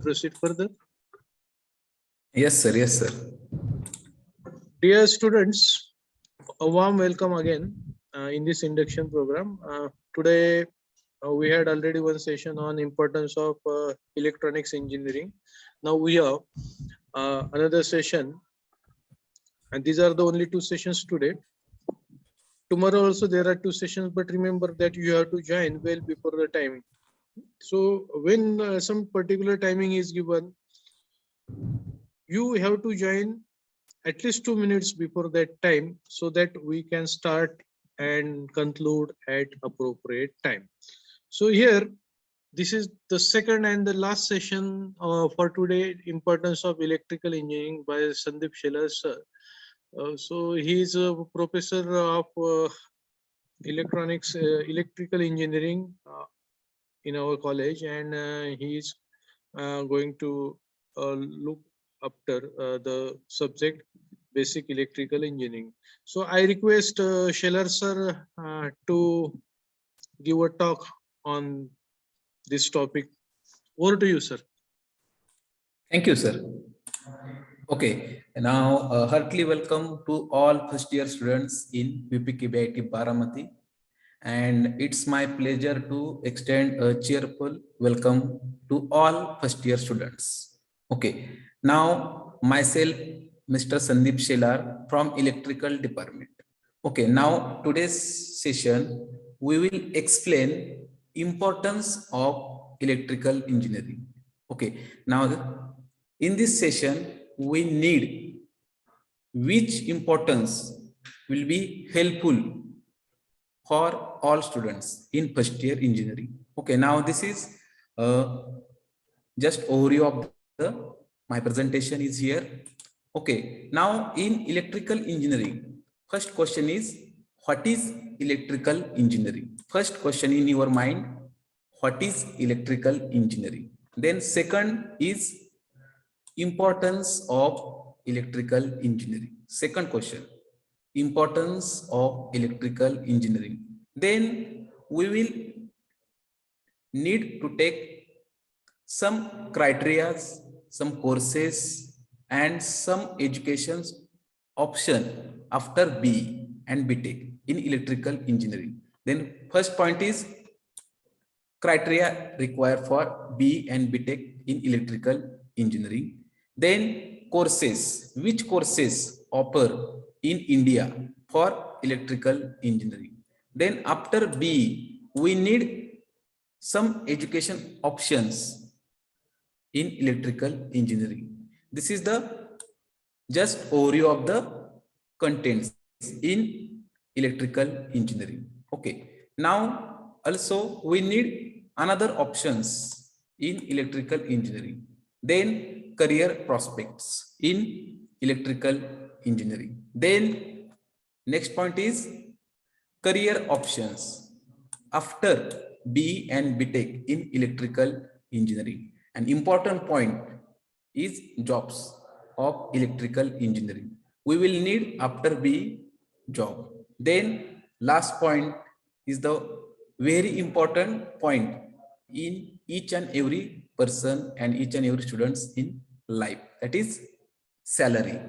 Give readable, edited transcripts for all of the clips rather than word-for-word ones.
proceed further? Yes, sir. Yes, sir. Dear students, a warm welcome again in this induction program. Today, we had already one session on importance of electronics engineering. Now we have another session, and these are the only two sessions today. Tomorrow also there are two sessions, but remember that you have to join well before the time. So when some particular timing is given, you have to join at least 2 minutes before that time so that we can start and conclude at appropriate time. So here, this is the second and the last session for today, importance of electrical engineering by Sandeep Shelar sir. So he is a professor of electrical engineering in our college, and he is going to look after the subject basic electrical engineering. So I request Shelar sir to give a talk on this topic. Over to you, sir. Thank you, sir. Okay, now heartily welcome to all first year students in UPKBIT Baramati. And it's my pleasure to extend a cheerful welcome to all first year students. Okay, now myself, Mr. Sandeep Shelar from Electrical Department. Okay, now today's session, we will explain importance of electrical engineering. Okay, now in this session, we need which importance will be helpful for all students in first year engineering. Okay, now this is just overview of my presentation is here. Okay, now in electrical engineering, first question is, what is electrical engineering? First question in your mind, what is electrical engineering? Then second is importance of electrical engineering. Second question, importance of electrical engineering. Then we will need to take some criteria, some courses, and some education option after BE and BTech in electrical engineering. Then first point is criteria required for BE and BTech in electrical engineering. Then courses, which courses offer in India for electrical engineering. Then after BE, we need some education options in electrical engineering. This is the just overview of the contents in electrical engineering. Okay, now also we need another options in electrical engineering. Then career prospects in electrical engineering. Then next point is career options after BE and BTech in electrical engineering. An important point is jobs of electrical engineering. We will need after BE job. Then last point is the very important point in each and every person and each and every students in life, that is salary.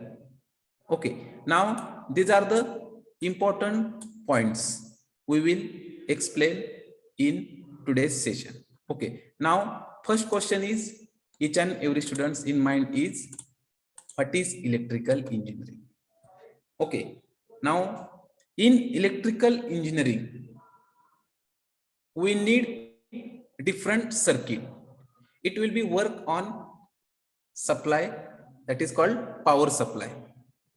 Okay, now these are the important points we will explain in today's session. Okay, now first question is each and every students in mind is, what is electrical engineering? Okay, now in electrical engineering, we need different circuit. It will be work on supply, that is called power supply.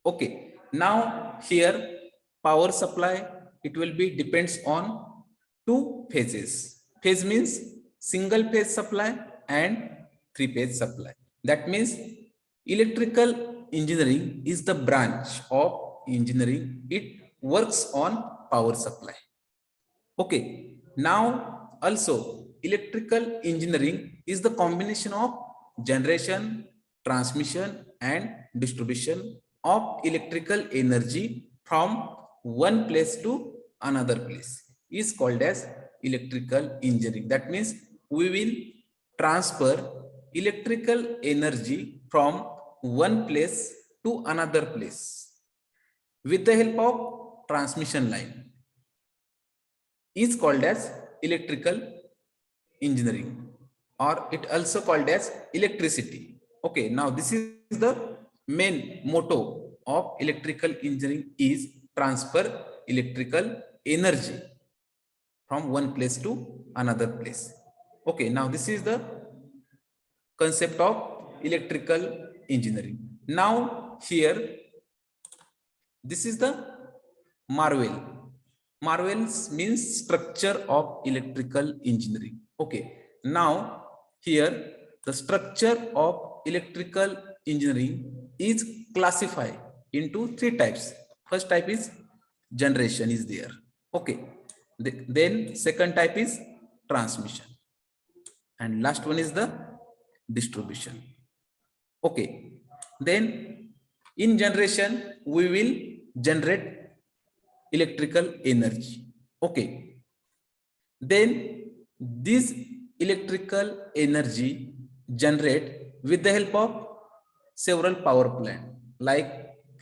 Okay, now here power supply, it will be depends on two phases. Phase means single phase supply and three phase supply. That means electrical engineering is the branch of engineering. It works on power supply. Okay, now also electrical engineering is the combination of generation, transmission and distribution of electrical energy from one place to another place is called as electrical engineering. That means we will transfer electrical energy from one place to another place with the help of transmission line is called as electrical engineering, or it also called as electricity. Okay, now this is the main motto of electrical engineering is transfer electrical energy from one place to another place. Okay, now this is the concept of electrical engineering. Now here, this is the marvel. Marvels means structure of electrical engineering. Okay, now here the structure of electrical engineering is classified into three types. First type is generation is there. Okay, then second type is transmission, and last one is the distribution. Okay, then in generation we will generate electrical energy. Okay, then this electrical energy generate with the help of several power plant like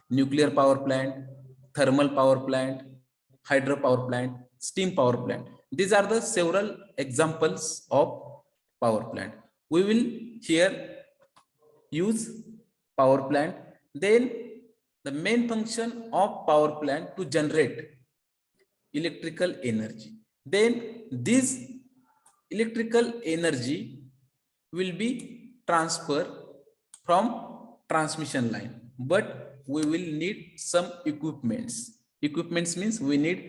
nuclear power plant, thermal power plant, hydro power plant, steam power plant. These are the several examples of power plant. We will here use power plant. Then the main function of power plant to generate electrical energy. Then this electrical energy will be transferred from transmission line, but we will need some equipments. Equipments means we need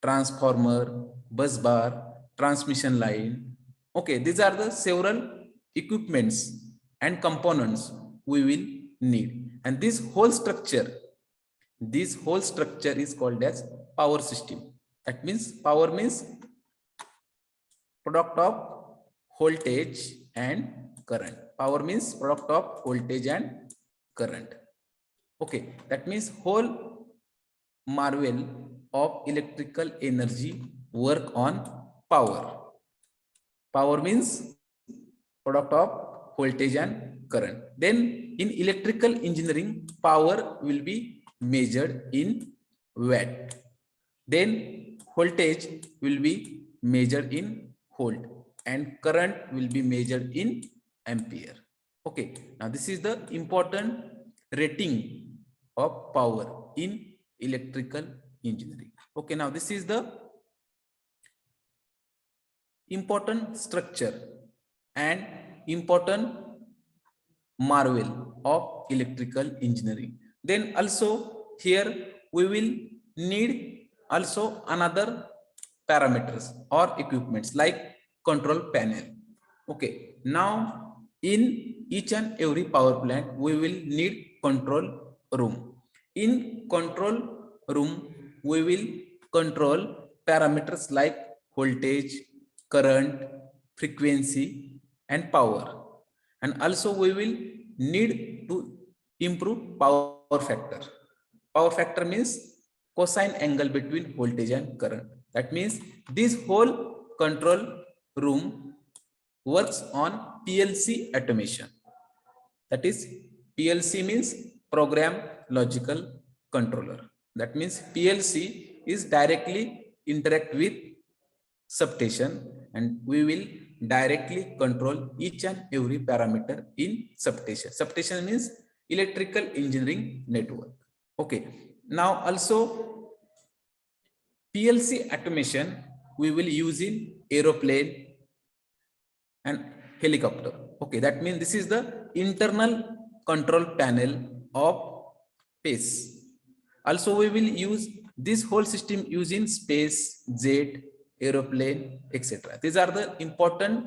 transformer, bus bar, transmission line. Okay, these are the several equipments and components we will need, and this whole structure is called as power system. That means power means product of voltage and current. Power means product of voltage and current. Okay, that means whole marvel of electrical energy work on power. Power means product of voltage and current. Then in electrical engineering, power will be measured in watt. Then voltage will be measured in volt, and current will be measured in ampere. Okay, now this is the important rating of power in electrical engineering. Okay, now this is the important structure and important marvel of electrical engineering. Then also here we will need also another parameters or equipments like control panel. Okay, now in each and every power plant we will need control room. In control room we will control parameters like voltage, current, frequency and power, and also we will need to improve power factor. Power factor means cosine angle between voltage and current. That means this whole control room works on PLC automation. That is, PLC means program logical controller. That means PLC is directly interact with substation, and we will directly control each and every parameter in substation. Substation means electrical engineering network. Okay, now also PLC automation we will use in aeroplane and helicopter. Okay, that means this is the internal control panel of space. Also we will use this whole system using space, jet, aeroplane, etc. These are the important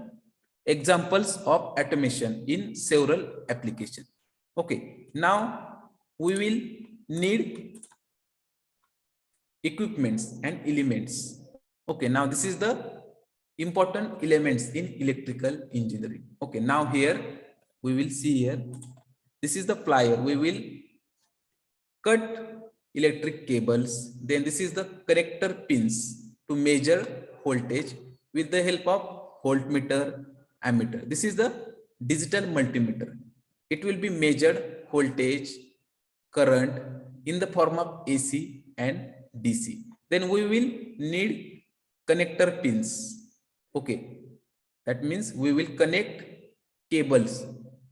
examples of automation in several applications. Okay, now we will need equipments and elements. Okay, now this is the important elements in electrical engineering. Okay, now here we will see here, this is the plier. We will cut electric cables. Then this is the connector pins to measure voltage with the help of voltmeter, ammeter. This is the digital multimeter. It will be measured voltage, current in the form of AC and DC. Then we will need connector pins. Okay, that means we will connect cables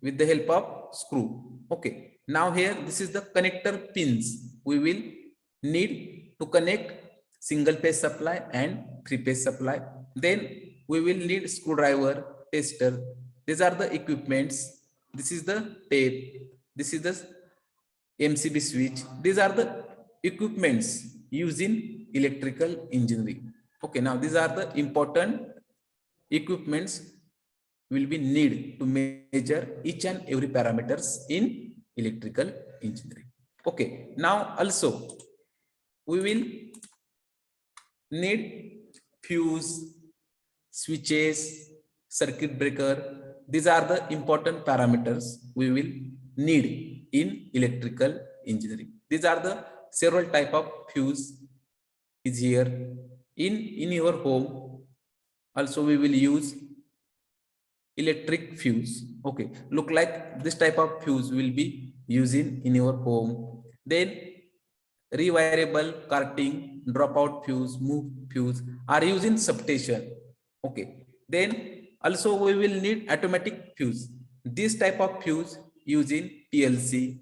with the help of screw. Okay, now here this is the connector pins. We will need to connect single phase supply and three phase supply. Then we will need screwdriver, tester. These are the equipments. This is the tape. This is the MCB switch. These are the equipments used in electrical engineering. Okay, now these are the important equipments will be need to measure each and every parameters in electrical engineering. Okay, now also we will need fuse, switches, circuit breaker. These are the important parameters we will need in electrical engineering. These are the several type of fuse is here in your home. Also we will use electric fuse. Okay, look like this type of fuse will be using in your home. Then rewirable, carting, dropout fuse, move fuse are used in substation. Okay, then also we will need automatic fuse. This type of fuse used in PLC.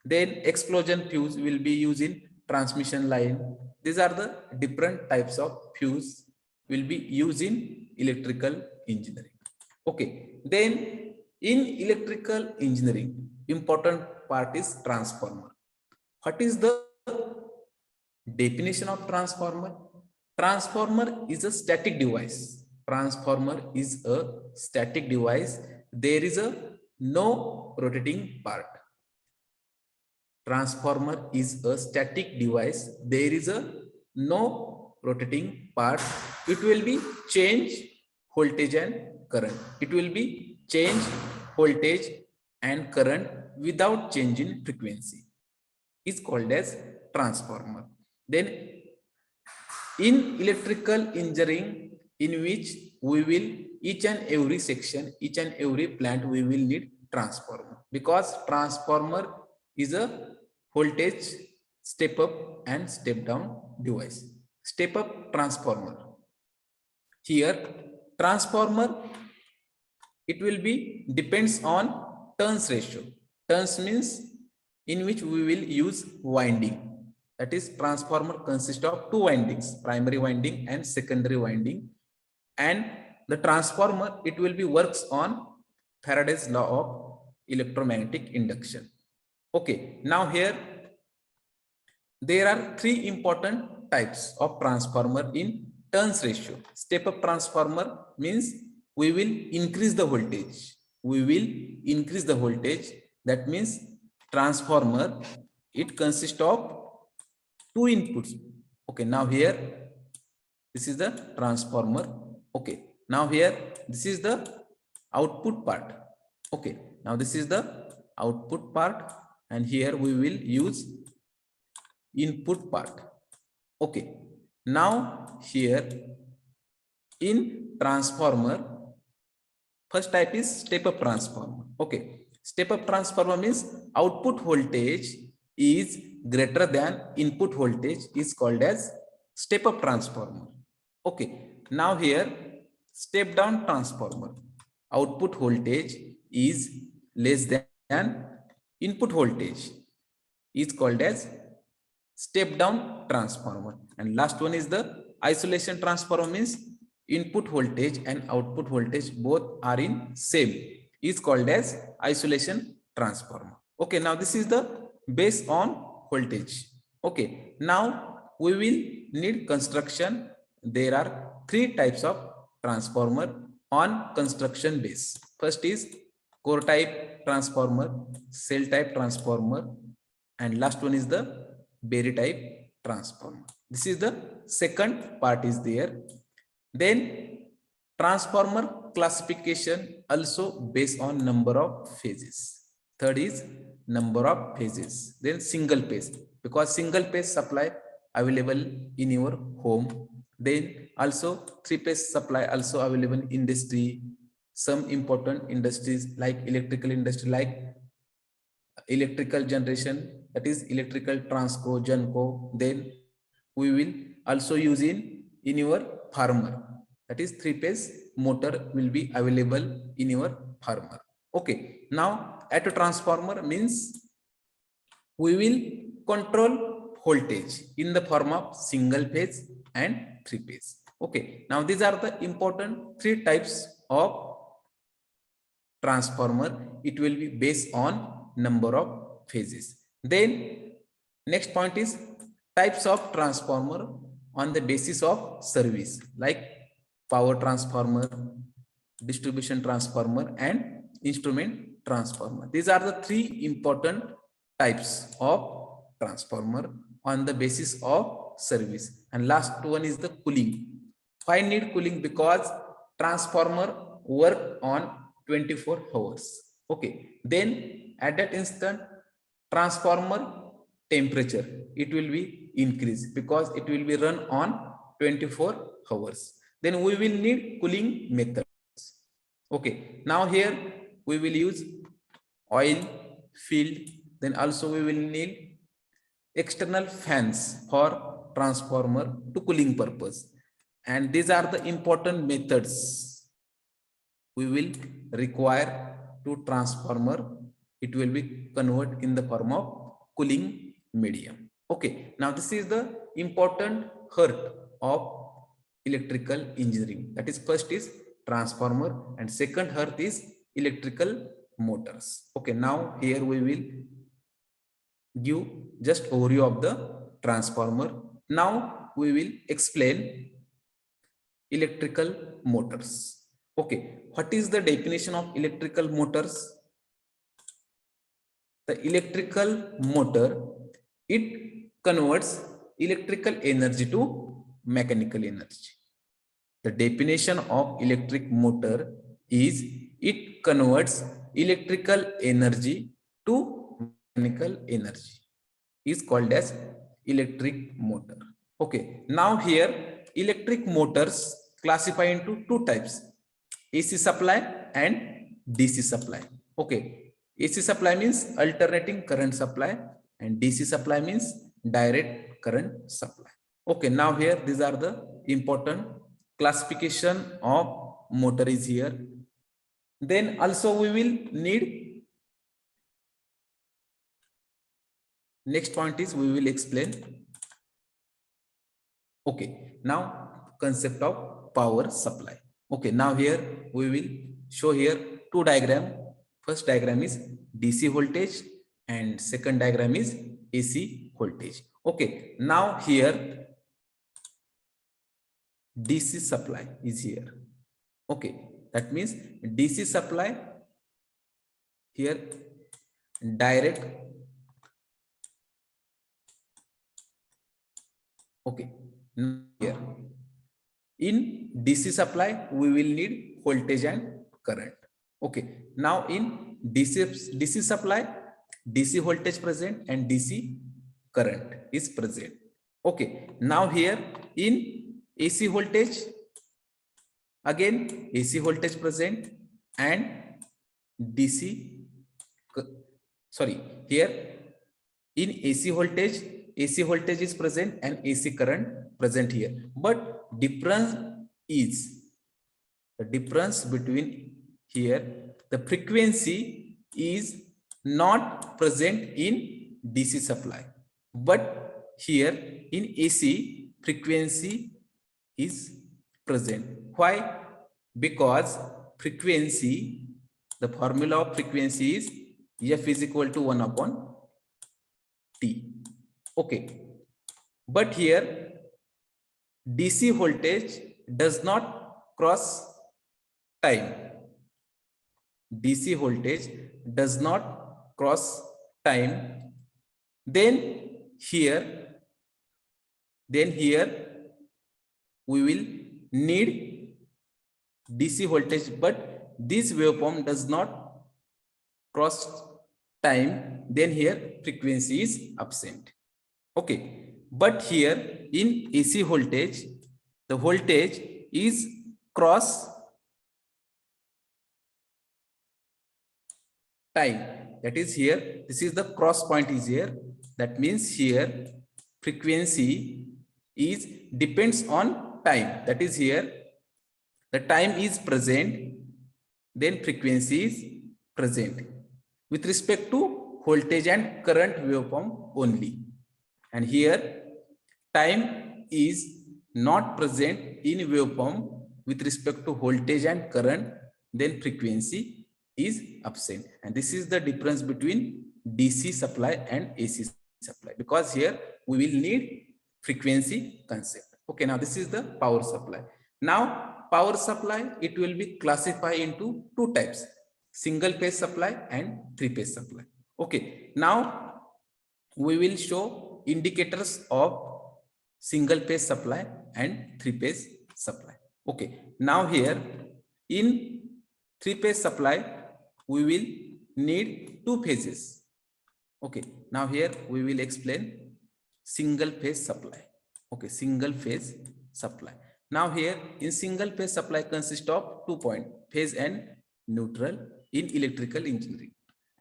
Then explosion fuse will be used in transmission line. These are the different types of fuse will be used in electrical engineering. Okay, then in electrical engineering, important part is transformer. What is the definition of transformer? Transformer is a static device. Transformer is a static device. There is a no rotating part. Transformer is a static device. There is a no rotating part. It will be change voltage and current. It will be change voltage and current without changing frequency. Is called as transformer. Then in electrical engineering, in which we will each and every section, each and every plant we will need transformer, because transformer is a voltage step up and step down device. Step up transformer. Here transformer, it will be depends on turns ratio. Turns means in which we will use winding. That is, transformer consists of two windings, primary winding and secondary winding. And the transformer, it will be works on Faraday's law of electromagnetic induction. Okay, now here there are three important types of transformer in turns ratio. Step up transformer means we will increase the voltage. We will increase the voltage. That means transformer, it consists of two inputs. Okay, now here this is the transformer. Okay, now here this is the output part. Okay, now this is the output part, and here we will use input part. Okay, now here in transformer, first type is step up transformer. Okay, step up transformer means output voltage is greater than input voltage, is called as step up transformer. Okay, now here step down transformer, output voltage is less than input voltage, is called as step down transformer. And last one is the isolation transformer, means input voltage and output voltage both are in same, is called as isolation transformer. Okay, now this is the based on voltage. Okay, now we will need construction. There are three types of transformer on construction base. First is core type transformer, cell type transformer, and last one is the berry type transformer. This is the second part is there. Then transformer classification also based on number of phases. Third is number of phases. Then single phase, because single phase supply available in your home. Then also three phase supply also available in industry, some important industries like electrical industry, like electrical generation, that is electrical transco, genco. Then we will also use in your farmer, that is 3-phase motor will be available in your farmer. Okay, now at a transformer means we will control voltage in the form of single phase and 3-phase. Okay, now these are the important 3 types of transformer. It will be based on number of phases. Then next point is types of transformer on the basis of service, like power transformer, distribution transformer, and instrument transformer. These are the 3 important types of transformer on the basis of service. And last one is the cooling. Why need cooling? Because transformer work on 24 hours. Okay, then at that instant transformer temperature, it will be increased because it will be run on 24 hours. Then we will need cooling methods. Okay, now here we will use oil field. Then also we will need external fans for transformer to cooling purpose. And these are the important methods we will require to transformer. It will be converted in the form of cooling medium. Okay, now this is the important heart of electrical engineering. That is, first is transformer and second heart is electrical motors. Okay, now here we will give just overview of the transformer. Now we will explain electrical motors. Okay, what is the definition of electrical motors? The electrical motor, it converts electrical energy to mechanical energy. The definition of electric motor is it converts electrical energy to mechanical energy, is called as electric motor. Okay, now here electric motors classify into 2 types, AC supply and DC supply. Okay, AC supply means alternating current supply and DC supply means direct current supply. Okay, now here these are the important classification of motor is here. Then also we will need, next point is we will explain. Okay, now concept of power supply. Okay, now here we will show here 2 diagram. First diagram is DC voltage and second diagram is AC voltage. Okay, now here DC supply is here. Okay, that means DC supply here direct. Okay, here in DC supply we will need voltage and current. Okay, now in DC supply, DC voltage present and DC current is present. Okay, now here in AC voltage, again AC voltage present and DC, sorry, here in AC voltage is present and AC current present here. But difference is, the difference between here, the frequency is not present in DC supply, but here in AC frequency is present. Why? Because frequency, the formula of frequency is F is equal to 1 upon T. Okay, but here DC voltage does not cross time. DC voltage does not cross time. Then here we will need DC voltage, but this waveform does not cross time. Then here frequency is absent. Okay, but here in AC voltage, the voltage is cross time. That is here, this is the cross point is here. That means here frequency is depends on time. That is here, the time is present, then frequency is present with respect to voltage and current waveform only. And here time is not present in waveform with respect to voltage and current, then frequency is absent. And this is the difference between DC supply and AC supply, because here we will need frequency concept. Okay, now this is the power supply. Now power supply, it will be classified into two types: single phase supply and three phase supply. Okay, now we will show indicators of single phase supply and three phase supply. Okay, now here in three phase supply we will need two phases. Okay, now here we will explain single phase supply. Okay, single phase supply. Now here in single phase supply consists of 2 points, phase and neutral in electrical engineering.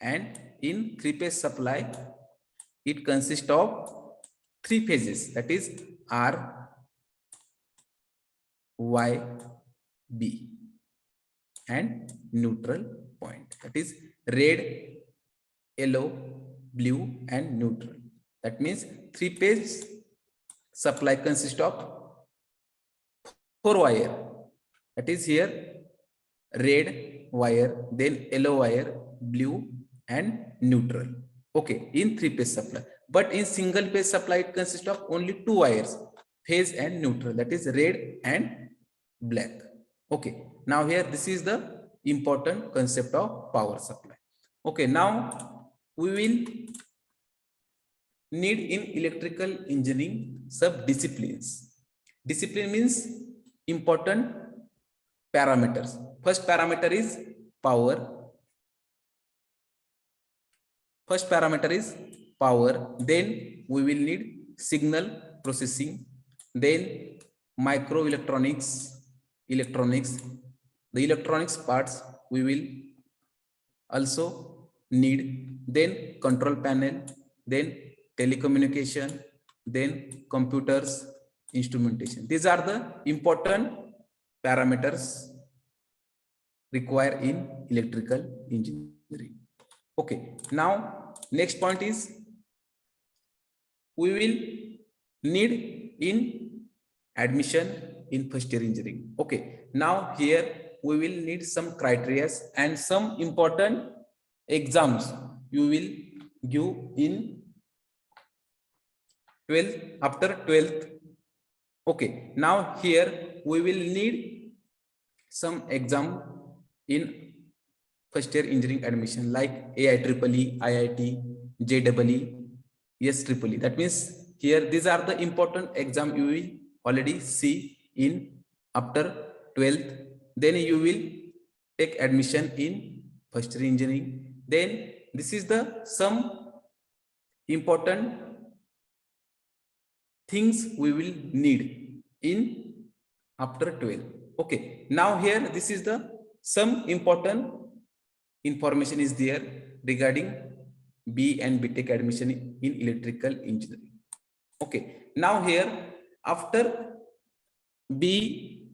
And in three phase supply it consists of three phases, that is R, Y, B, and neutral point, that is red, yellow, blue, and neutral. That means three phase supply consists of 4 wire, that is here red wire, then yellow wire, blue, and neutral. Okay, in three phase supply. But in single phase supply it consists of only 2 wires, phase and neutral, that is red and black. Okay, now here this is the important concept of power supply. Okay, now we will need in electrical engineering sub-disciplines. Discipline means important parameters. First parameter is power. First parameter is power. Then we will need signal processing. Then microelectronics, electronics. The electronics parts we will also need. Then control panel. Then telecommunication. Then computers, instrumentation. These are the important parameters required in electrical engineering. Okay, now next point is we will need in admission in first year engineering. Okay, now here we will need some criteria and some important exams you will give in 12th, after 12th. Okay, now here we will need some exam in first year engineering admission like AIEEE, IIT, JEE, SEEE. That means here these are the important exam you will already see in after 12th. Then you will take admission in first year engineering. Then this is the some important things we will need in after 12. Okay, now here this is the some important information is there regarding B and BTech admission in electrical engineering. Okay, now here after B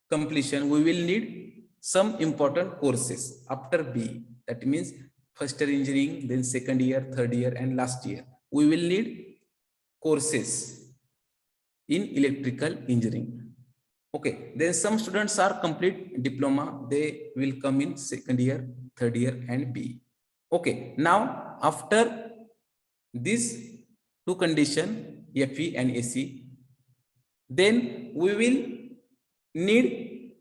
completion we will need some important courses after B. That means first year engineering, then second year, third year, and last year we will need courses in electrical engineering. Okay, then some students are complete diploma, they will come in second year, third year, and B. Okay, now after these two condition, FE and AC, then we will need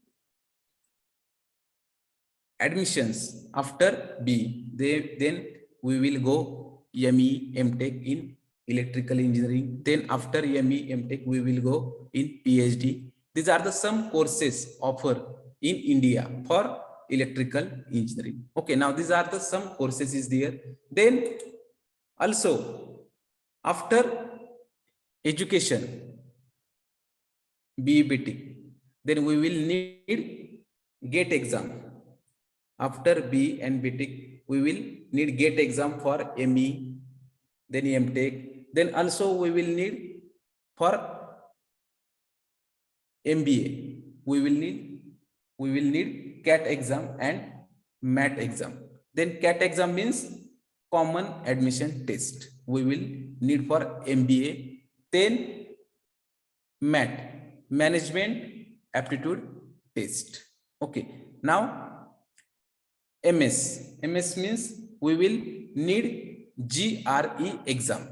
admissions after B. Then we will go ME, MTech in electrical engineering. Then after ME, MTech, we will go in PhD. These are the some courses offered in India for electrical engineering. Okay, now these are the some courses is there. Then also after education, BBT, then we will need GATE exam. After B and BTech, we will need GATE exam for ME, then MTech. Then also we will need for MBA. We will need CAT exam and MAT exam. Then CAT exam means common admission test. We will need for MBA. Then MAT, management aptitude test. Okay. Now MS means we will need GRE exam.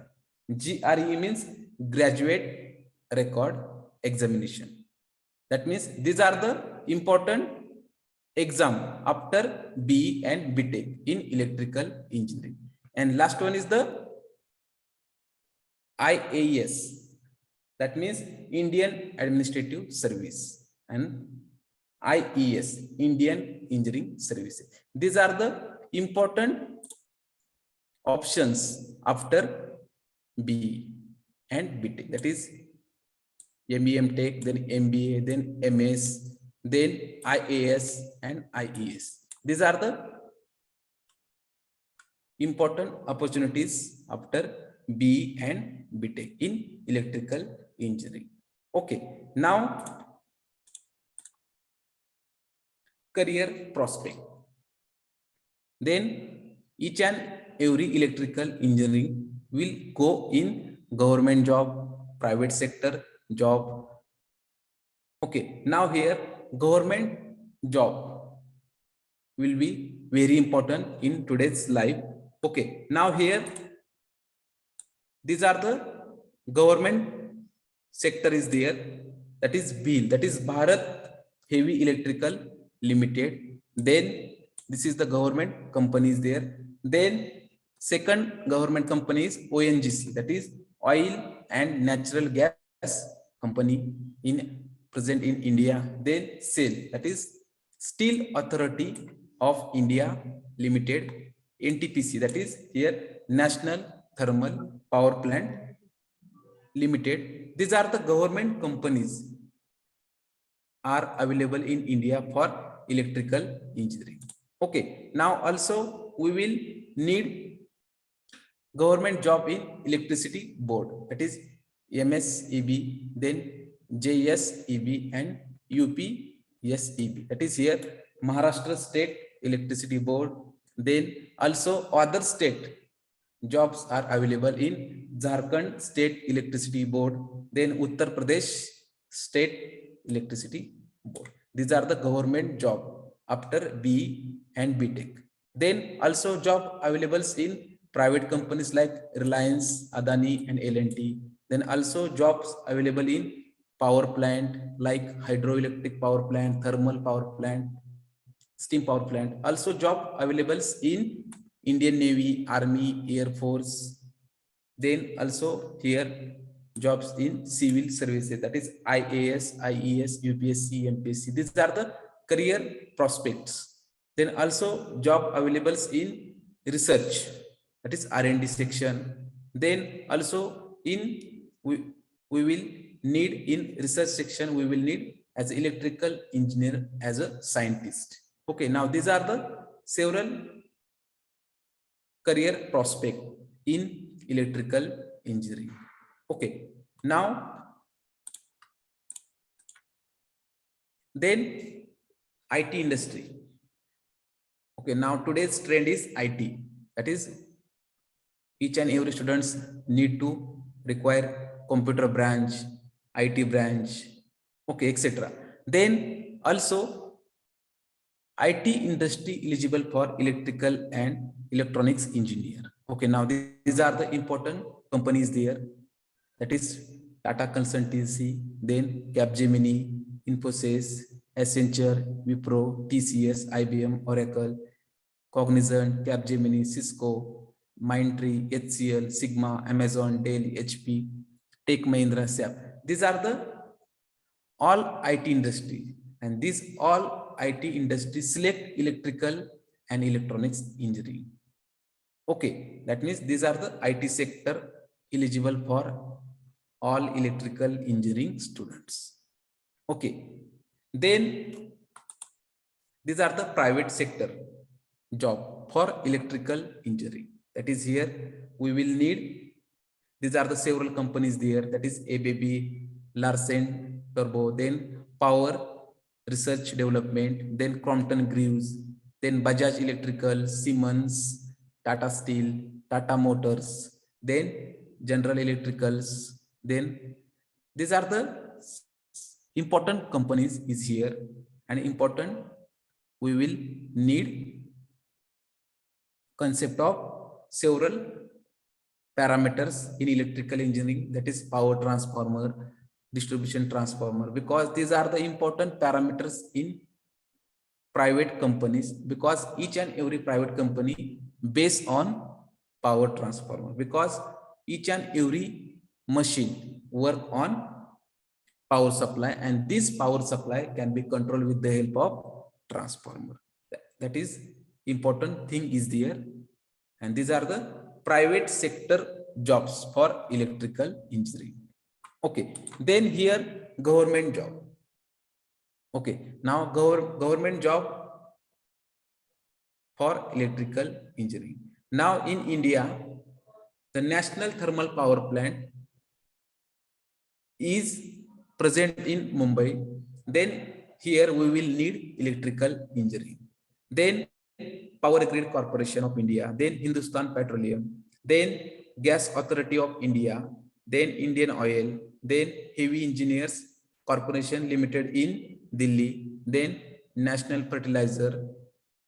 GRE means graduate record examination. That means these are the important exam after BE and BTech in electrical engineering. And last one is the IAS. That means Indian Administrative Service, and IES, Indian Engineering Services. These are the important options after BE and BTech. That is MEM Tech, then MBA, then MS, then IAS and IES. These are the important opportunities after BE and BTech in electrical engineering. Okay, now career prospect. Then each and every electrical engineering will go in government job, private sector job. Okay, now here government job will be very important in today's life. Okay, now here these are the government sector is there, that is BHEL, that is Bharat Heavy Electrical Limited. Then this is the government company is there. Then second government company is ONGC, that is Oil and Natural Gas Company in present in India. Then SAIL, that is Steel Authority of India Limited. NTPC, that is here National Thermal Power Plant Limited. These are the government companies are available in India for electrical engineering. Okay, now also we will need government job in electricity board, that is MSEB, then JSEB and UPSEB, that is here Maharashtra State Electricity Board. Then also other state jobs are available in Jharkhand State Electricity Board, then Uttar Pradesh State Electricity Board. These are the government job after BE and BTech. Then also job available in private companies like Reliance, Adani and L&T. Then also jobs available in power plant like hydroelectric power plant, thermal power plant, steam power plant. Also job available in Indian Navy, Army, Air Force. Then also here jobs in civil services, that is IAS, IES, UPSC, MPSC. These are the career prospects. Then also job available in research, that is R&D section. Then also in we will need in research section, we will need as electrical engineer, as a scientist. Okay, now these are the several career prospect in electrical engineering. Okay, now then IT industry. Okay, now today's trend is IT, that is each and every students need to require computer branch, IT branch, okay, etc. Then also IT industry eligible for electrical and electronics engineer. Okay, now these are the important companies there, that is Tata Consultancy, then Capgemini, Infosys, Accenture, Wipro, TCS, IBM, Oracle, Cognizant, Capgemini, Cisco, Mindtree, HCL, Sigma, Amazon, Dell, HP, Tech Mahindra, SAP. These are the all IT industry, and these all IT industry select electrical and electronics engineering. Okay, that means these are the IT sector eligible for all electrical engineering students. Okay, then these are the private sector job. for electrical engineering. That is here we will need, these are the several companies there, that is ABB, Larsen Turbo, then Power Research Development, then Crompton Greaves, then Bajaj Electrical, Siemens, Tata Steel, Tata Motors, then General Electricals, then these are the important companies is here, and important we will need concept of several parameters in electrical engineering, that is power transformer, distribution transformer, because these are the important parameters in private companies, because each and every private company based on power transformer, because each and every machine work on power supply, and this power supply can be controlled with the help of transformer. That is important thing is there, and these are the private sector jobs for electrical engineering. Okay, then here government job. Okay, now government job for electrical engineering. Now in India, the National Thermal Power Plant is present in Mumbai. Then here we will need electrical engineering. Then Power Grid Corporation of India, then Hindustan Petroleum, then Gas Authority of India, then Indian Oil, then Heavy Engineers Corporation Limited in Delhi, then National Fertilizer,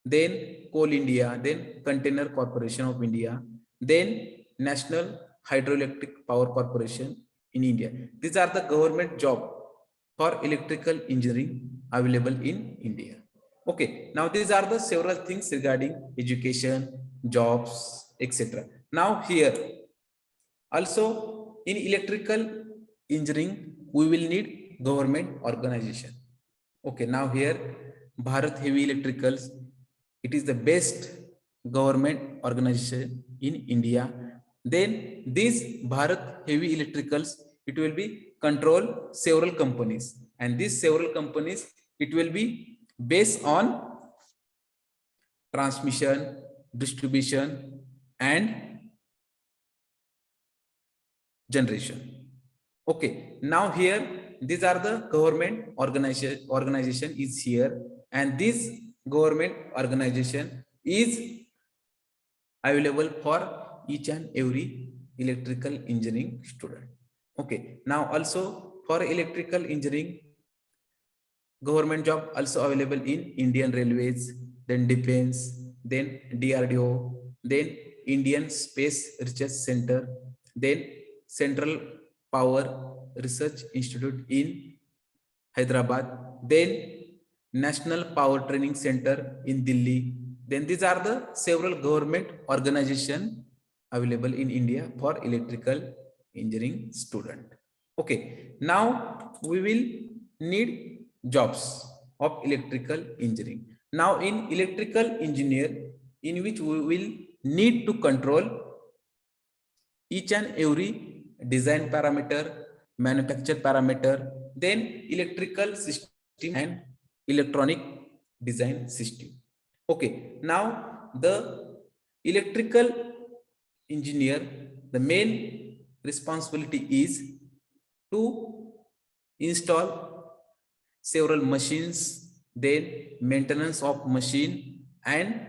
then Coal India, then Container Corporation of India, then National Hydroelectric Power Corporation in India. These are the government job for electrical engineering available in India. Okay, now these are the several things regarding education, jobs, etc. Now here also in electrical engineering we will need government organization. Okay, now here Bharat Heavy Electricals, it is the best government organization in India. Then this Bharat Heavy Electricals, it will be control several companies, and these several companies, it will be based on transmission, distribution, and generation. Okay, now here these are the government organization is here, and this government organization is available for each and every electrical engineering student. Okay, now also for electrical engineering government job also available in Indian Railways, then Defense, then DRDO, then Indian Space Research Center, then Central Power Research Institute in Hyderabad, then National Power Training Center in Delhi. Then these are the several government organizations available in India for electrical engineering student. Okay, now we will need jobs of electrical engineering. Now in electrical engineer, in which we will need to control each and every design parameter, manufacture parameter, then electrical system and electronic design system. Okay, now the electrical engineer, the main responsibility is to install several machines, then maintenance of machine and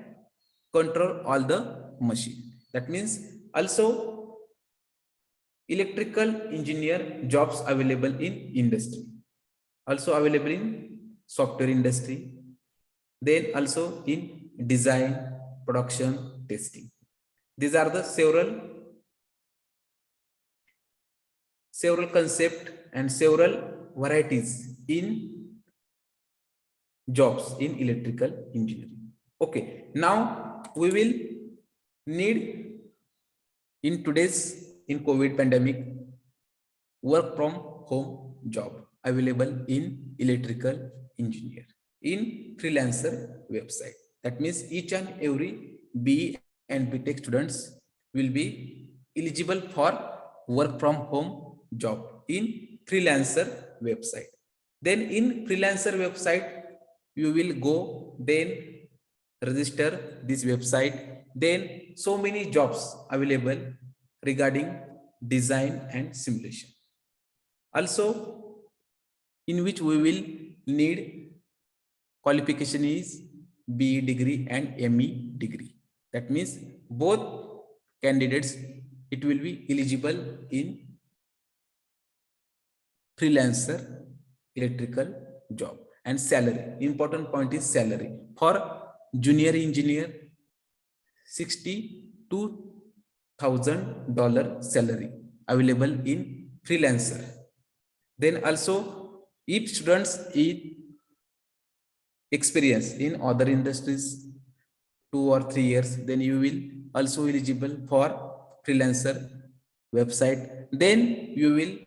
control all the machine. That means also electrical engineer jobs available in industry, also available in software industry, then also in design, production, testing. These are the several concept and several varieties in jobs in electrical engineering. Okay, now we will need in today's in COVID pandemic work from home job available in electrical engineer in freelancer website. That means each and every BE and BTech students will be eligible for work from home job in freelancer website. Then in freelancer website, you will go, then register this website, Then so many jobs available regarding design and simulation. Also, in which we will need qualification is BE degree and ME degree. That means both candidates, it will be eligible in freelancer electrical job. And salary, important point is salary. For junior engineer, $62,000 salary available in freelancer. Then also, if students experience in other industries 2 or 3 years, then you will also eligible for freelancer website. Then you will,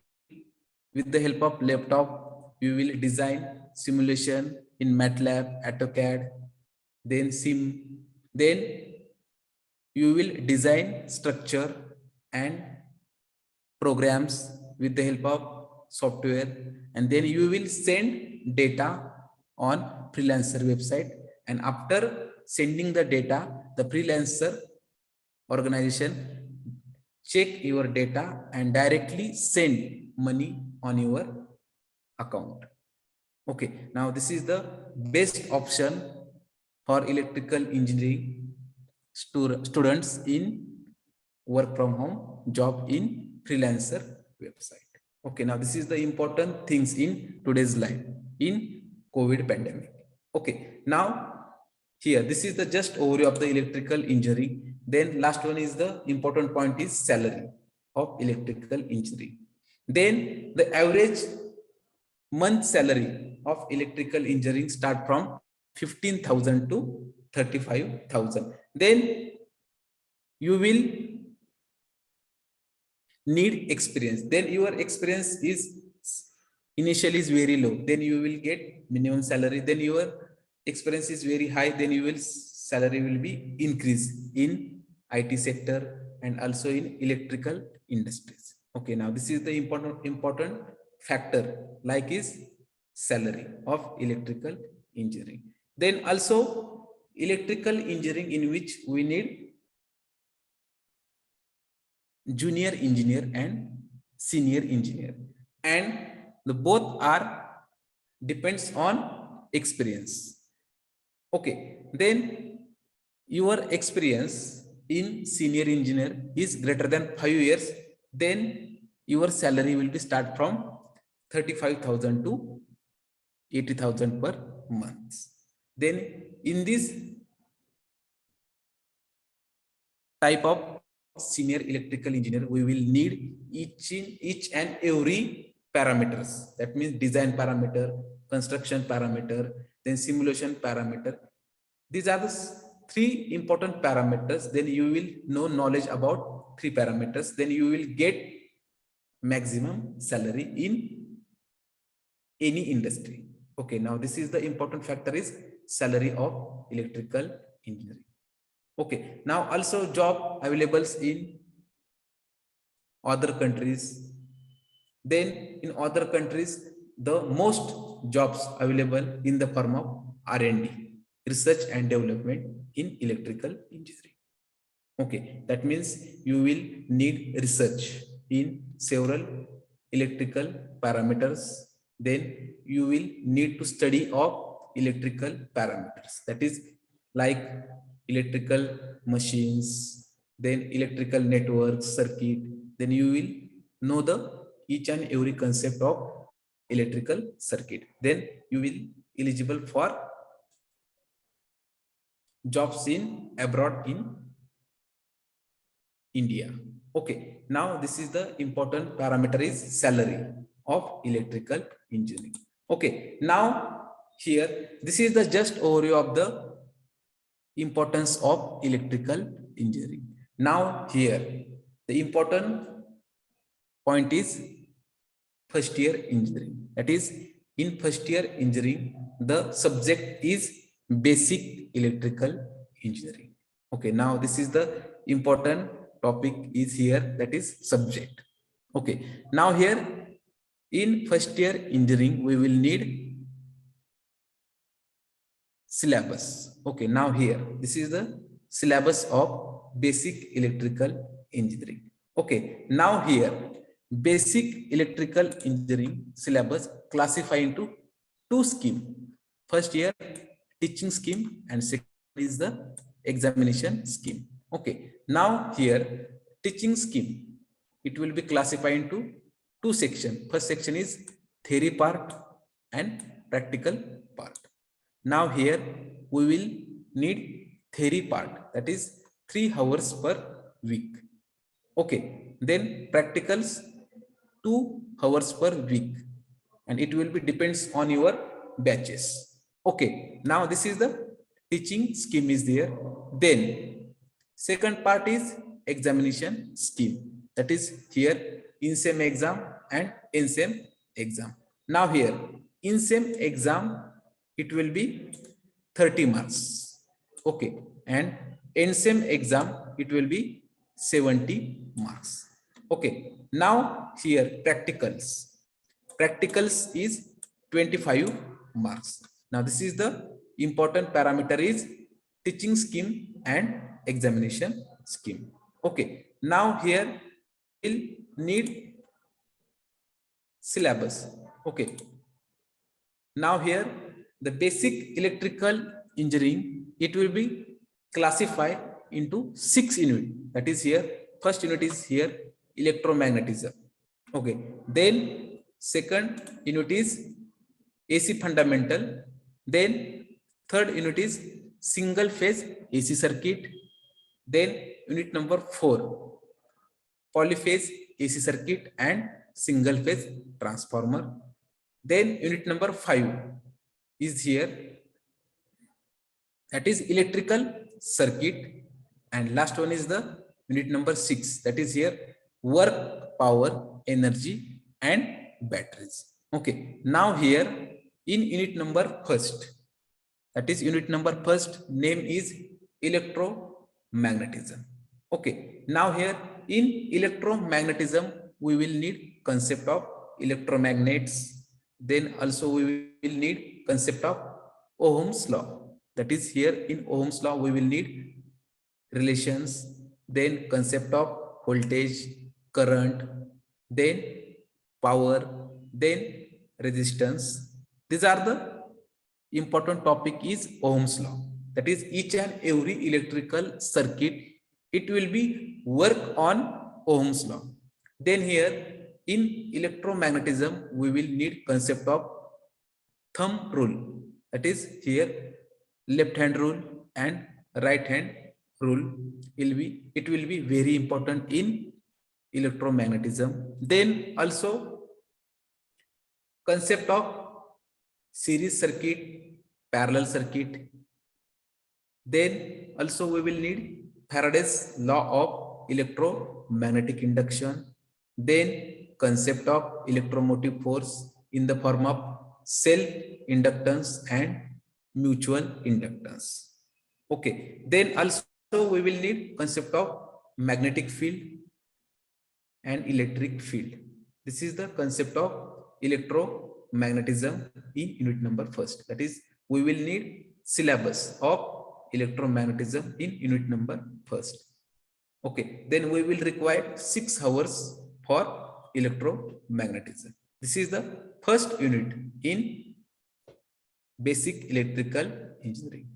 with the help of laptop, you will design simulation in MATLAB, AutoCAD, then then you will design structure and programs with the help of software, and then you will send data on freelancer website, and after sending the data, the freelancer organization check your data and directly send money on your account. Okay, now this is the best option for electrical engineering students in work from home job in freelancer website. Okay, now this is the important things in today's life in COVID pandemic. Okay, now here this is the just overview of the electrical engineering. Then last one is the important point is salary of electrical engineering. Then the average month salary of electrical engineering start from 15,000 to 35,000. Then you will need experience. Then your experience is initially is very low. Then you will get minimum salary. Then your experience is very high. Then you will salary will be increased in IT sector and also in electrical industries. Okay, now this is the important factor like is salary of electrical engineering. Then also electrical engineering in which we need junior engineer and senior engineer, and the both are depends on experience. Okay, then your experience in senior engineer is greater than 5 years, then your salary will be start from 35,000 to 80,000 per month. Then in this type of senior electrical engineer, we will need each and every parameters. That means design parameter, construction parameter, then simulation parameter. These are the three important parameters. Then you will know knowledge about three parameters. Then you will get maximum salary in any industry. Okay, now this is the important factor is salary of electrical engineering. Okay, now also job available in other countries. Then in other countries, the most jobs available in the form of R&D, research and development in electrical engineering. Okay, that means you will need research in several electrical parameters. Then you will need to study of electrical parameters. That is like electrical machines, then electrical network circuit. Then you will know the each and every concept of electrical circuit. Then you will eligible for jobs in abroad in India. Okay, now this is the important parameter is salary of electrical engineering. Okay, now here this is the just overview of the importance of electrical engineering. Now here the important point is first year engineering. That is in first year engineering the subject is basic electrical engineering. Okay, now this is the important topic is here, that is subject. Okay, now here in first year engineering we will need syllabus. Okay, now here this is the syllabus of basic electrical engineering. Okay, now here basic electrical engineering syllabus classify into two scheme. First year teaching scheme and second is the examination scheme. Okay, now here teaching scheme, it will be classified into two section. First section is theory part and practical part. Now here we will need theory part, that is 3 hours per week. Okay, then practicals 2 hours per week, and it will be depends on your batches. Okay, now this is the teaching scheme is there. Then second part is examination scheme, that is here INSEM exam and INSEM exam. Now here INSEM exam, it will be 30 marks. Okay, and INSEM exam, it will be 70 marks. Okay, now here practicals. Practicals is 25 marks. Now this is the important parameter is teaching scheme and examination scheme. Okay, now here we'll need syllabus. Okay, now here the basic electrical engineering, it will be classified into 6 units. That is here first unit is here electromagnetism. Okay, then second unit is AC fundamental. Then third unit is single phase AC circuit. Then unit number 4 polyphase AC circuit and single phase transformer. Then unit number 5 is here, that is electrical circuit. And last one is the unit number 6, that is here work, power, energy and batteries. Okay, now here in unit number first, that is unit number first name is electromagnetism. Okay, now here in electromagnetism we will need concept of electromagnets. Then also we will need concept of Ohm's law, that is here in Ohm's law we will need relations, then concept of voltage, current, then power, then resistance. These are the important topic is Ohm's law, that is each and every electrical circuit, it will be work on Ohm's law. Then here in electromagnetism we will need concept of thumb rule, that is here left hand rule and right hand rule it will be very important in electromagnetism. Then also concept of series circuit, parallel circuit. Then also we will need Faraday's law of electromagnetic induction. Then concept of electromotive force in the form of self inductance and mutual inductance. Okay, then also we will need concept of magnetic field and electric field. This is the concept of electromagnetism in unit number first, that is we will need syllabus of electromagnetism in unit number first. Okay, then we will require 6 hours for electromagnetism. This is the first unit in basic electrical engineering.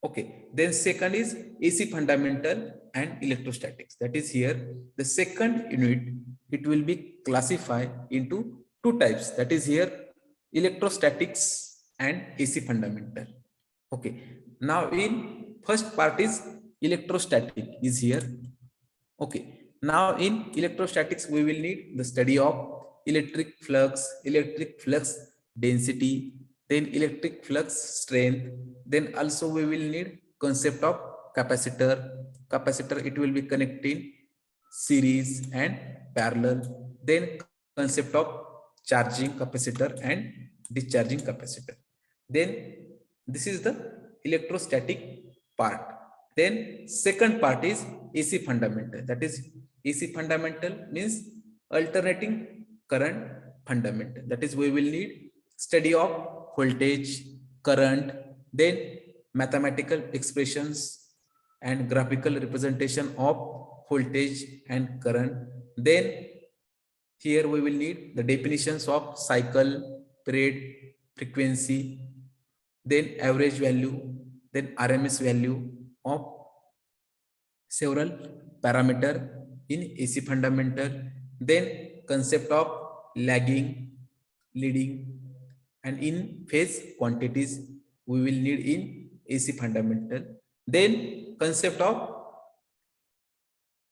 Okay, then second is AC fundamental and electrostatics, that is here the second unit, it will be classified into two types, that is here electrostatics and AC fundamental. Okay, now in first part is electrostatic is here. Okay, now in electrostatics we will need the study of electric flux density, then electric flux strength. Then also we will need concept of capacitor. It will be connecting series and parallel. Then concept of charging capacitor and discharging capacitor. Then this is the electrostatic part. Then second part is AC fundamental, that is AC fundamental means alternating current fundamental, that is we will need study of voltage, current, then mathematical expressions, and graphical representation of voltage and current. Then here we will need the definitions of cycle, period, frequency, then average value, then RMS value of several parameter in AC fundamental, then concept of lagging, leading, and in phase quantities we will need in AC fundamental, then concept of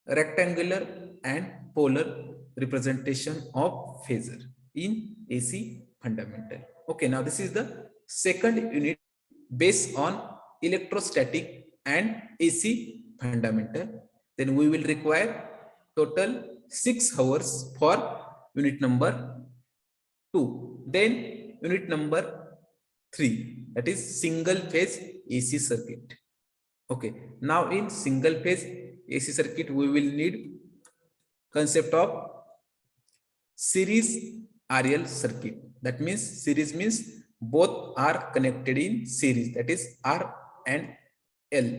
rectangular and polar representation of phasor in AC fundamental. Okay, now this is the second unit based on electrostatic and AC fundamental. Then we will require total 6 hours for unit number 2. Then unit number 3, that is single phase AC circuit. Okay, now in single phase AC circuit we will need concept of series RL circuit. That means series means both are connected in series, that is R and L.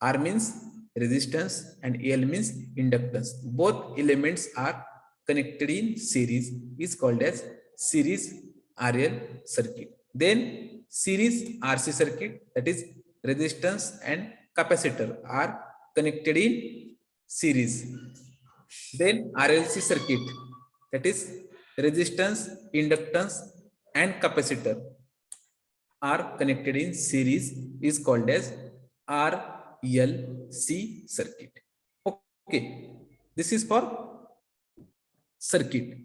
R means resistance and L means inductance. Both elements are connected in series is called as series RL circuit. Then series RC circuit, that is resistance and capacitor are connected in series. Then RLC circuit, that is resistance, inductance and capacitor are connected in series is called as RLC circuit. Okay, this is for circuit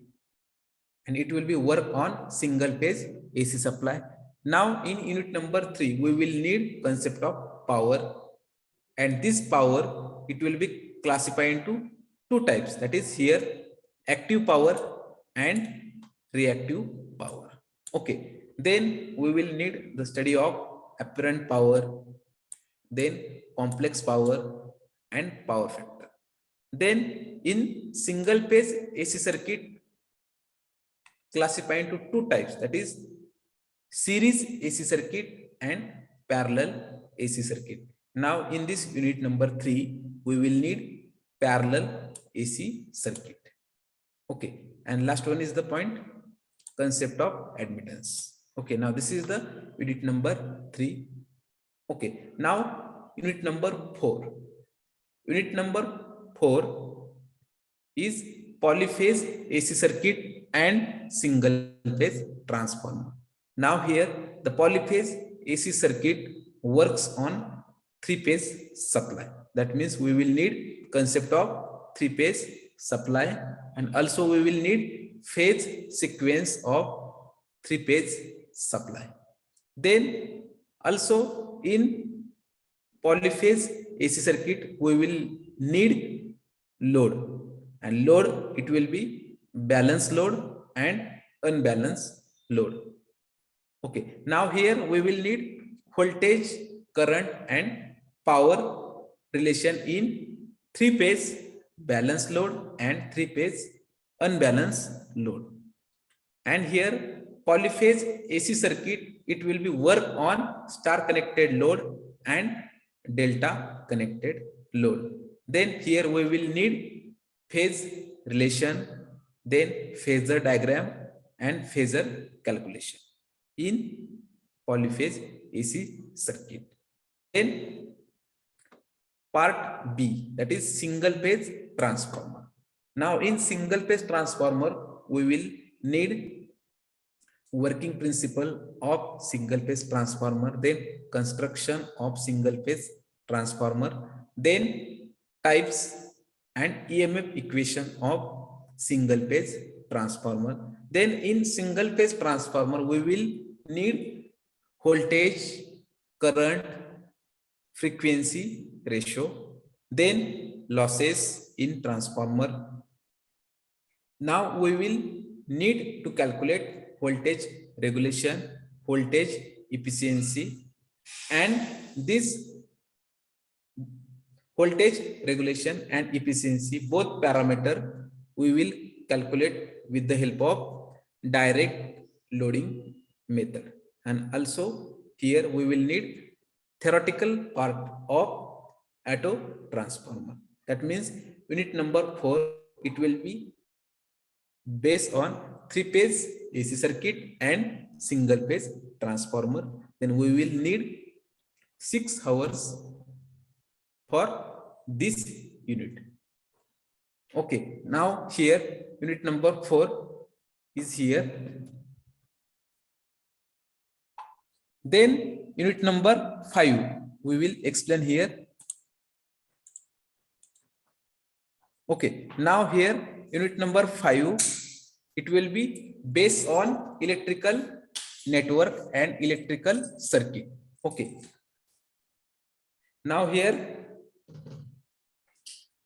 and it will be work on single phase AC supply. Now in unit number 3 we will need concept of power, and this power it will be classified into two types, that is here active power and reactive power. Okay, then we will need the study of apparent power, then complex power and power factor. Then in single phase AC circuit classified into two types, that is series AC circuit and parallel AC circuit. Now in this unit number 3 we will need parallel AC circuit. Okay, and last one is the point concept of admittance. Okay, now this is the unit number 3. Okay, now unit number 4. Unit number 4 is polyphase AC circuit and single phase transformer. Now here the polyphase AC circuit works on 3-phase supply. That means we will need concept of 3-phase supply, and also we will need phase sequence of 3-phase supply. Then also in polyphase AC circuit we will need load, and load it will be balanced load and unbalanced load. Okay, now here we will need voltage, current and power relation in 3-phase balanced load and 3-phase unbalanced load. And here polyphase AC circuit it will be work on star connected load and delta connected load. Then here we will need phase relation, then phasor diagram and phasor calculation in polyphase AC circuit. Then part B, that is single phase transformer. Now in single phase transformer we will need working principle of single phase transformer, then construction of single phase transformer, then types and EMF equation of single phase transformer. Then in single phase transformer we will need voltage, current, frequency ratio, then losses in transformer. Now we will need to calculate voltage regulation, voltage efficiency, and this voltage regulation and efficiency both parameter we will calculate with the help of direct loading method. And also here we will need theoretical part of auto transformer. That means unit number 4, it will be based on 3-phase AC circuit and single phase transformer. Then we will need 6 hours for this unit. Okay, now here unit number 4 is here. Then unit number 5 we will explain here. Okay, now here unit number 5, it will be based on electrical network and electrical circuit. Okay, now here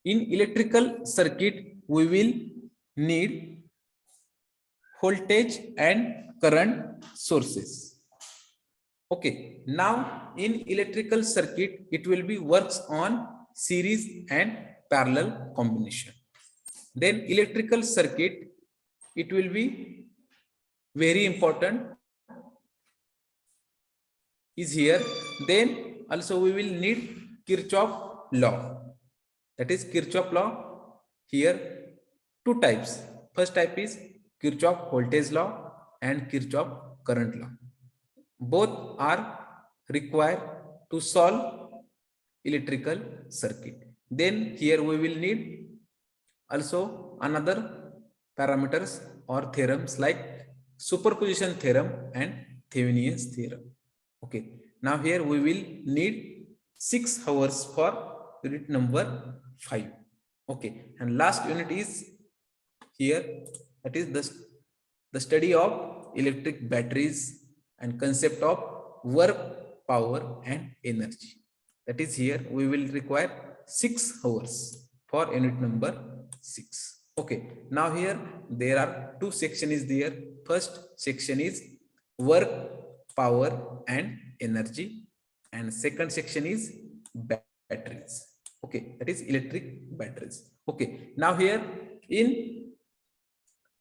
in electrical circuit we will need voltage and current sources. Okay, now in electrical circuit it will be works on series and parallel combination. Then electrical circuit, it will be very important is here. Then also we will need Kirchhoff law. That is Kirchhoff law. Here 2 types. First type is Kirchhoff voltage law and Kirchhoff current law. Both are required to solve electrical circuit. Then here we will need also another parameters or theorems like superposition theorem and Thevenin's theorem. Okay, now here we will need 6 hours for unit number 5. Okay, and last unit is here, that is the study of electric batteries and concept of work, power and energy. That is here we will require 6 hours for unit number 6. Okay, now here there are 2 sections is there. First section is work, power and energy, and second section is batteries. Okay, that is electric batteries. Okay, now here in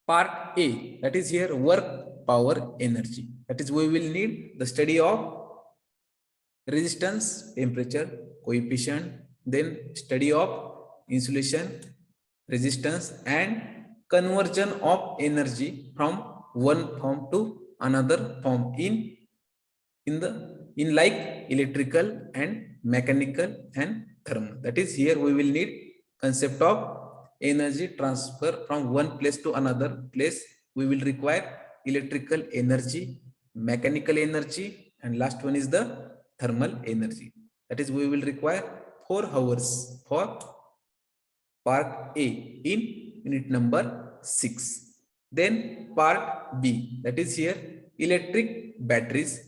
part A, that is here work, power, energy. That is we will need the study of resistance, temperature, coefficient, then study of insulation, resistance and conversion of energy from one form to another form in like electrical and mechanical and thermal. That is here we will need concept of energy transfer from one place to another place. We will require electrical energy, mechanical energy, and last one is the thermal energy. That is we will require 4 hours for part A in unit number 6. Then part B, that is here electric batteries.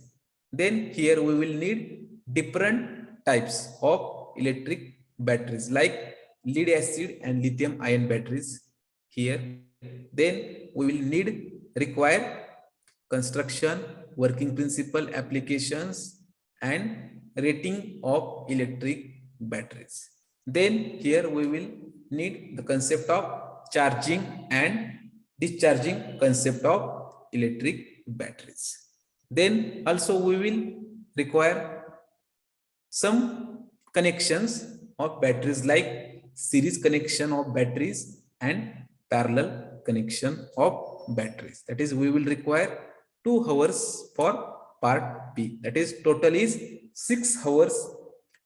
Then here we will need different types of electric batteries like lead acid and lithium ion batteries here. Then we will require construction, working principle, applications and rating of electric batteries. Then here we will need the concept of charging and discharging concept of electric batteries. Then also we will require some connections of batteries like series connection of batteries and parallel connection of batteries. That is we will require 2 hours for part B. That is total is 6 hours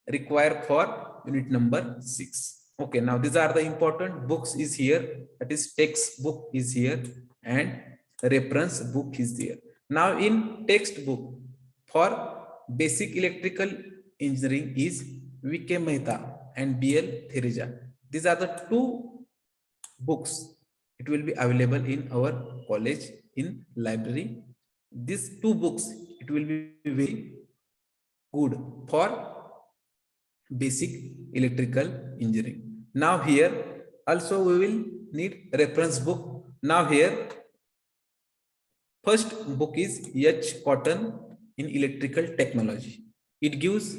required for unit number 6. Okay, now these are the important books is here. That is textbook is here and reference book is there. Now in textbook for basic electrical engineering is V.K. Mehta and B.L. Thereja. These are the 2 books. It will be available in our college in library. These 2 books, it will be very good for basic electrical engineering. Now here also we will need reference book. Now here first book is H. Cotton in electrical technology. It gives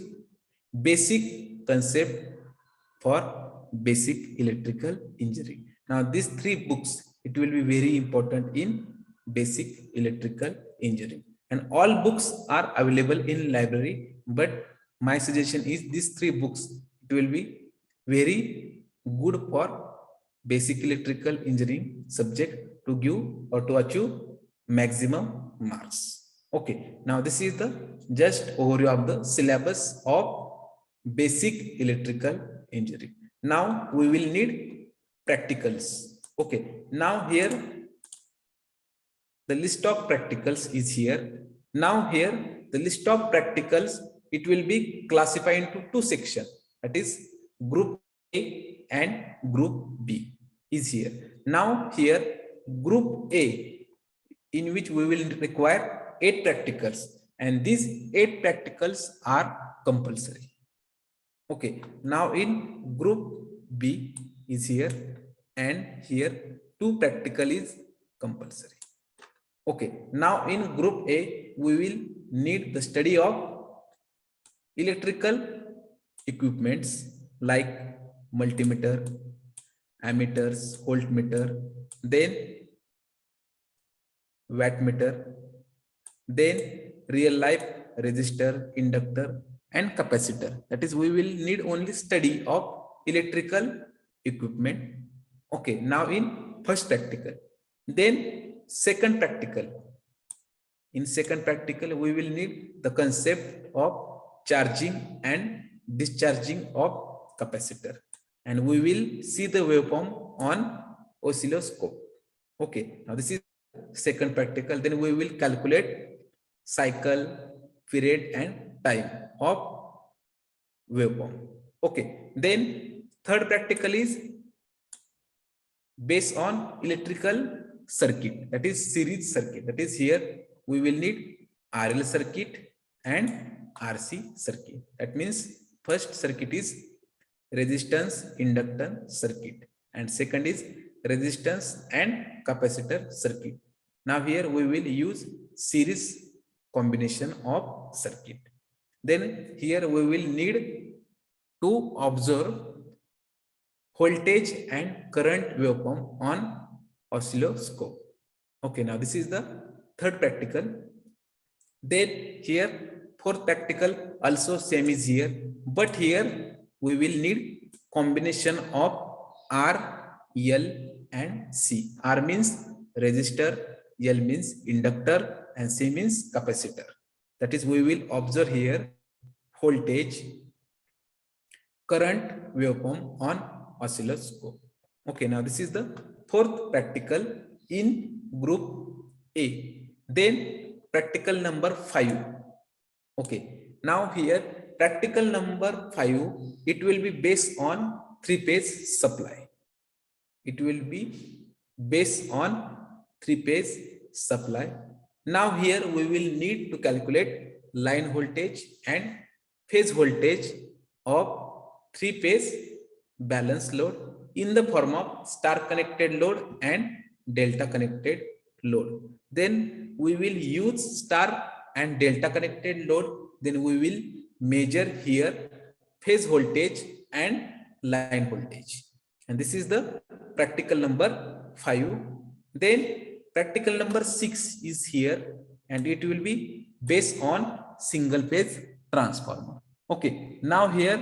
basic concept for basic electrical engineering. Now these 3 books, it will be very important in basic electrical engineering, and all books are available in library, but my suggestion is these 3 books, it will be very good for basic electrical engineering subject to give or to achieve maximum marks. Okay, now this is the just overview of the syllabus of basic electrical engineering. Now we will need practicals. Okay, now here the list of practicals is here. Now here the list of practicals, it will be classified into two sections, that is group A and group B is here. Now here group A, in which we will require 8 practicals, and these 8 practicals are compulsory. Okay, now in group B is here, and here 2 practical is compulsory. Okay, now in group A, we will need the study of electrical equipments like multimeter, ammeters, voltmeter, then wattmeter, then real life resistor, inductor, and capacitor. That is, we will need only study of electrical equipment. Okay, now in first practical, then second practical. In second practical, we will need the concept of charging and discharging of capacitor, and we will see the waveform on oscilloscope. Okay, now this is second practical. Then we will calculate cycle, period, and time of waveform. Okay, then third practical is based on electrical circuit, that is series circuit. That is, here we will need RL circuit and RC circuit. That means first circuit is resistance inductance circuit, and second is resistance and capacitor circuit. Now here we will use series combination of circuit. Then here we will need to observe voltage and current waveform on oscilloscope. Okay, now this is the third practical. Then here fourth practical also same is here, but here we will need combination of R, L, and C. R means resistor, L means inductor, and C means capacitor. That is, we will observe here voltage, current waveform on oscilloscope. Okay, now this is the fourth practical in group A. Then practical number 5. Okay, now here practical number 5, it will be based on 3-phase supply. It will be based on 3-phase supply. Now here we will need to calculate line voltage and phase voltage of 3-phase balance load in the form of star connected load and delta connected load. Then we will use star and delta connected load. Then we will measure here phase voltage and line voltage. And this is the practical number 5. Then practical number 6 is here, and it will be based on single phase transformer. Okay, now here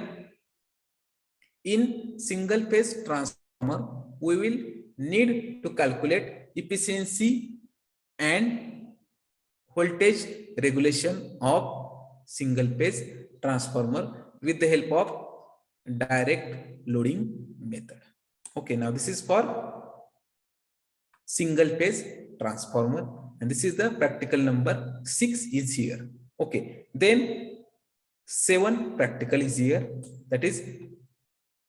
in single phase transformer, we will need to calculate efficiency and voltage regulation of single phase transformer with the help of direct loading method. Okay, now this is for single phase transformer, and this is the practical number 6 is here. Okay, then 7 practical is here, that is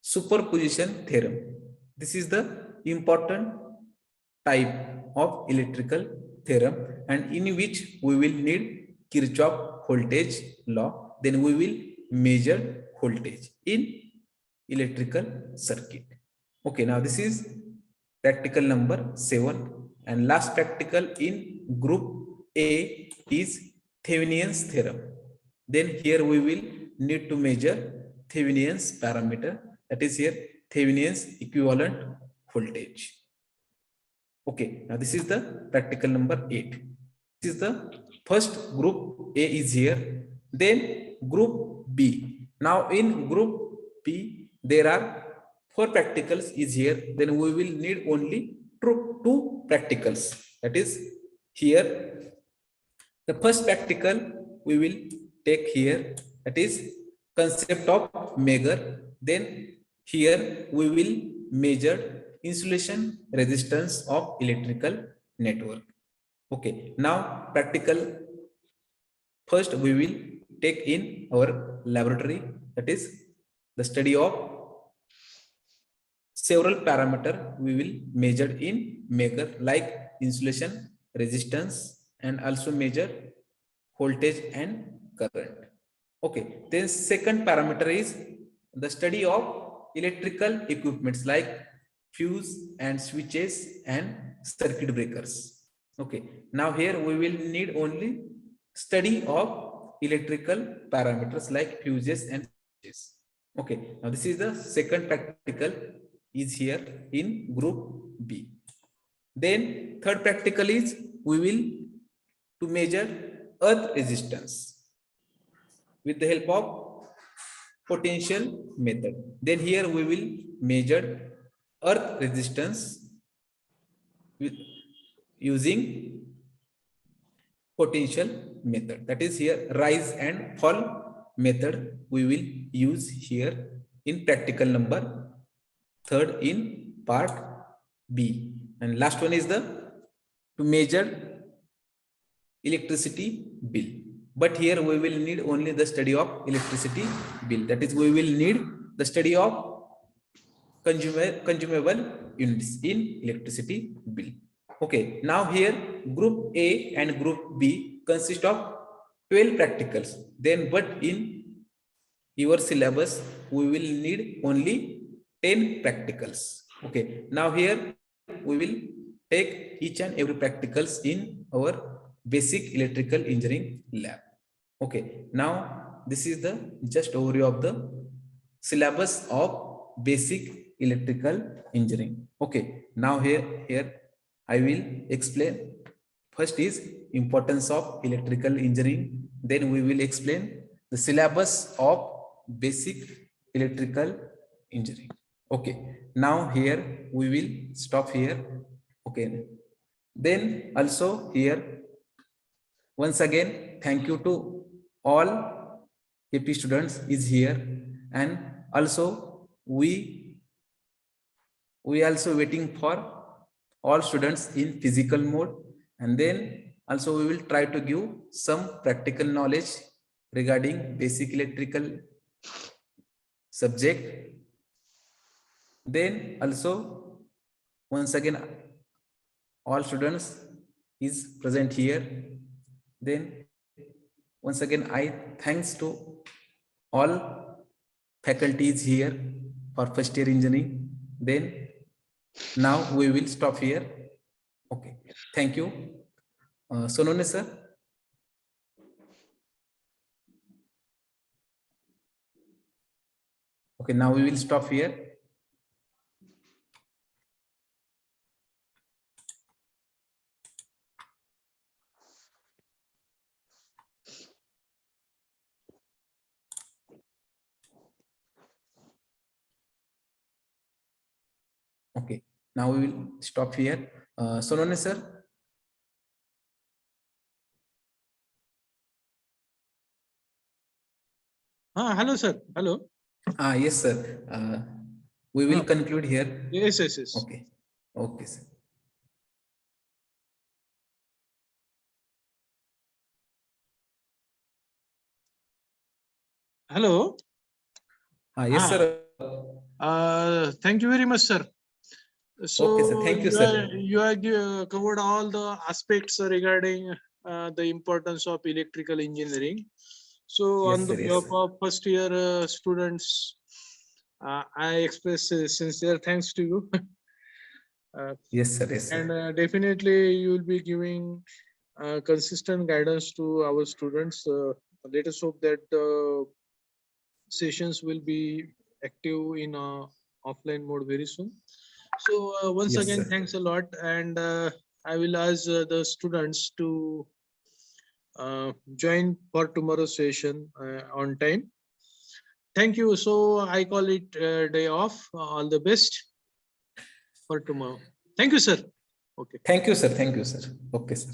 superposition theorem. This is the important type of electrical theorem, and in which we will need Kirchhoff voltage law. Then we will measure voltage in electrical circuit. Okay, now this is practical number 7, and last practical in group A is Thevenin's theorem. Then here we will need to measure Thevenin's parameter, that is here Thevenin's equivalent voltage. Okay, now this is the practical number 8. This is the first group A is here. Then group B. Now in group P, there are 4 practicals is here. Then we will need only two practicals. That is here. The first practical we will take here. That is concept of measure. Then here we will measure insulation resistance of electrical network. Okay. Now practical first we will take in our laboratory. That is the study of several parameter we will measure in measure like insulation resistance and also measure voltage and current. Okay, then second parameter is the study of electrical equipments like fuse and switches and circuit breakers. Okay, now here we will need only study of electrical parameters like fuses and switches. Okay, now this is the second practical is here in group B. Then third practical is we will to measure earth resistance with the help of potential method. Then here we will measure earth resistance with using potential method. That is here rise and fall method we will use here in practical number third in part B. And last one is the to measure electricity bill. But here we will need only the study of electricity bill. That is, we will need the study of consumable units in electricity bill. Okay, now here group A and group B consist of 12 practicals. Then, but in your syllabus, we will need only 10 practicals. Okay, now here we will take each and every practicals in our basic electrical engineering lab. Okay, now this is the just overview of the syllabus of basic electrical engineering. Okay, now here I will explain. First is importance of electrical engineering. Then we will explain the syllabus of basic electrical engineering. Okay, now here we will stop here. Okay, then also here once again thank you to all AP students is here, and also we also waiting for all students in physical mode, and then also we will try to give some practical knowledge regarding basic electrical subject. Then also once again all students is present here. Then once again I thanks to all faculties here for first year engineering. Then now we will stop here. Okay, thank you. Sonone sir. Okay, now we will stop here. Okay, now we will stop here. Sonone sir. Hello, sir. Hello. Yes, sir. We will conclude here. Yes. Okay. Okay, sir. Hello. Yes, sir. Thank you very much, sir. So okay, sir. Thank you, sir. You have covered all the aspects regarding the importance of electrical engineering. So Yes, on the sir, yes, behalf sir. of first year students, I express sincere thanks to you. Yes, sir. Yes, sir. And definitely you will be giving consistent guidance to our students. Let us hope that sessions will be active in offline mode very soon. So once Yes, again, sir. thanks a lot, and I will ask the students to join for tomorrow's session on time. thank you. So I call it day off. All the best for tomorrow. Thank you, sir. Okay. Thank you, sir. Thank you, sir. Okay, sir.